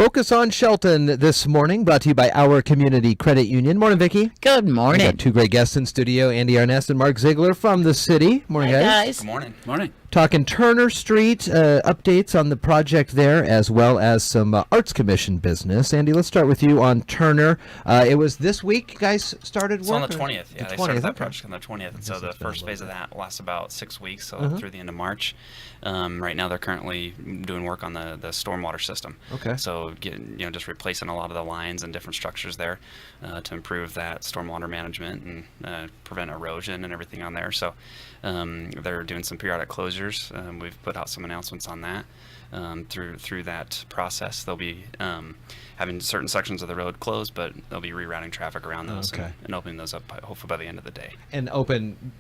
Focus on Shelton this morning, brought to you by our Community Credit Union. Morning, Vicki. Good morning. We got two great guests in studio, Andy Arnes and Mark Ziegler from the city. Morning, guys. Good morning. Morning. Talking Turner Street, updates on the project there, as well as some Arts Commission business. Andy, let's start with you on Turner. It was this week you guys started work? It's on the 20th. Yeah, the they 20th, started that okay. project on the 20th. And so the first phase of that lasts about 6 weeks, so through the end of March. Right now they're currently doing work on the stormwater system. Okay. So just replacing a lot of the lines and different structures there to improve that stormwater management and prevent erosion and everything on there. So they're doing some periodic closures. We've put out some announcements on that. Through that process, they'll be having certain sections of the road closed, but they'll be rerouting traffic around those and opening those up hopefully by the end of the day. And open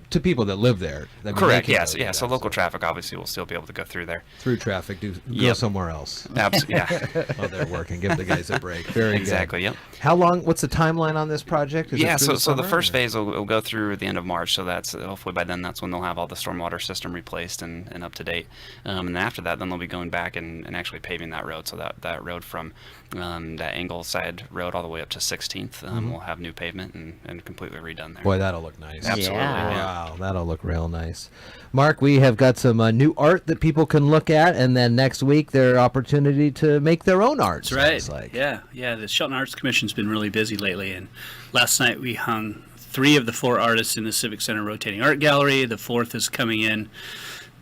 to people that live there. Correct, yes. Yeah, so local traffic obviously will still be able to go through there. Through traffic, go somewhere else. Absolutely, yeah. While they're working, give the guys a break. Very exactly, good. Yep. How long, what's the timeline on this project? Is it so the first or? phase will go through the end of March, so that's hopefully by then that's when they'll have all the stormwater system replaced and up to date. And then after that, then they'll be going back and actually paving that road, so that road from that Angle side road all the way up to 16th will have new pavement and completely redone there. Boy, that'll look nice. Absolutely. Wow, that'll look real nice. Mark, we have got some new art that people can look at, and then next week their opportunity to make their own art. That's right. Yeah. The Shelton Arts Commission's been really busy lately, and last night we hung 3 of the 4 artists in the Civic Center rotating art gallery. The 4th is coming in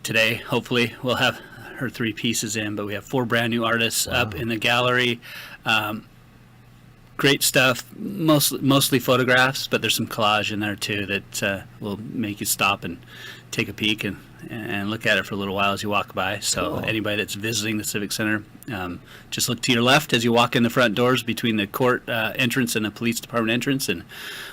today. Hopefully we'll have her 3 pieces in, but we have 4 brand new artists up in the gallery. Great stuff, mostly photographs, but there's some collage in there too that will make you stop and take a peek and look at it for a little while as you walk by. So anybody that's visiting the Civic Center, just look to your left as you walk in the front doors between the court entrance and the police department entrance, and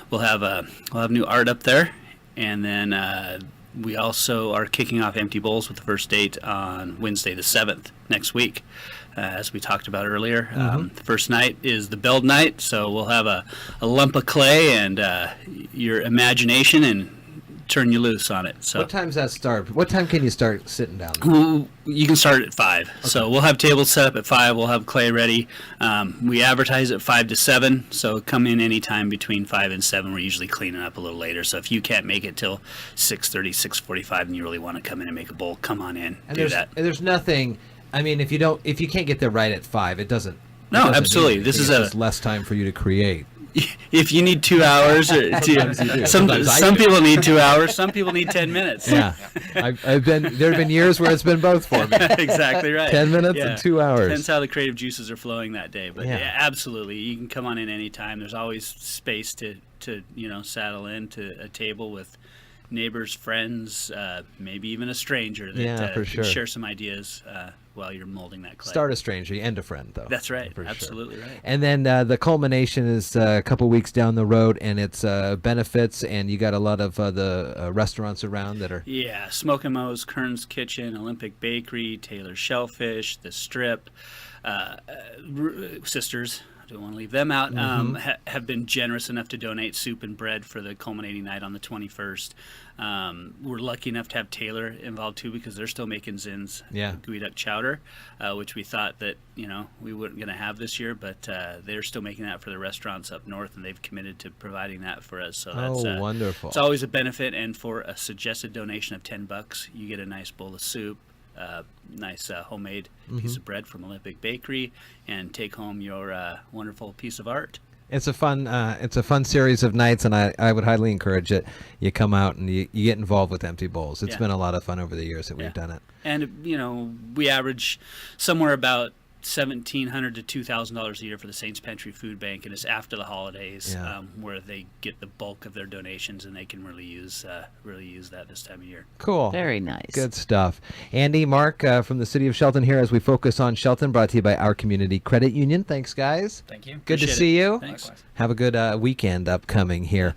we'll have new art up there. And then we also are kicking off Empty Bowls with the first date on Wednesday the 7th next week. As we talked about earlier, the first night is the build night, so we'll have a lump of clay and your imagination and turn you loose on it. So what time's that start? What time can you start sitting down? Well, you can start at 5. Okay. So we'll have tables set up at 5. We'll have clay ready. We advertise at 5 to 7, so come in anytime between 5 and 7. We're usually cleaning up a little later, so if you can't make it till 6:30, 6:45, and you really want to come in and make a bowl, come on in. And do that. There's nothing. I mean, if you can't get there right at 5, it doesn't. No, absolutely. This is less time for you to create. If you need 2 hours, some people need 2 hours. Some people need 10 minutes. Yeah, there have been years where it's been both for me. Exactly right. 10 minutes and 2 hours. Depends how the creative juices are flowing that day. But yeah, absolutely, you can come on in anytime. There's always space to saddle in to a table with neighbors, friends, maybe even a stranger that for sure. can share some ideas while you're molding that clay. Start a stranger, end a friend, though. That's right. For Absolutely sure. right. And then the culmination is a couple weeks down the road, and it's benefits, and you got a lot of the restaurants around that are... Yeah, Smoke and Mo's, Kern's Kitchen, Olympic Bakery, Taylor's Shellfish, The Strip, Sisters, I don't want to leave them out, have been generous enough to donate soup and bread for the culminating night on the 21st. We're lucky enough to have Taylor involved too, because they're still making Zinn's gooey duck chowder, which we thought that we weren't going to have this year, but they're still making that for the restaurants up north, and they've committed to providing that for us. So that's wonderful. It's always a benefit, and for a suggested donation of $10, you get a nice bowl of soup, nice homemade piece of bread from Olympic Bakery, and take home your wonderful piece of art. It's a fun series of nights, and I would highly encourage it. You come out and you get involved with Empty Bowls. It's been a lot of fun over the years that we've done it. And we average somewhere about $1,700 to $2,000 a year for the Saints Pantry Food Bank, and it's after the holidays where they get the bulk of their donations, and they can really use that this time of year. Cool. Very nice. Good stuff. Andy, Mark from the city of Shelton here as we focus on Shelton, brought to you by our Community Credit Union. Thanks, guys. Thank you. Good to see you. Thanks. Have a good weekend upcoming here.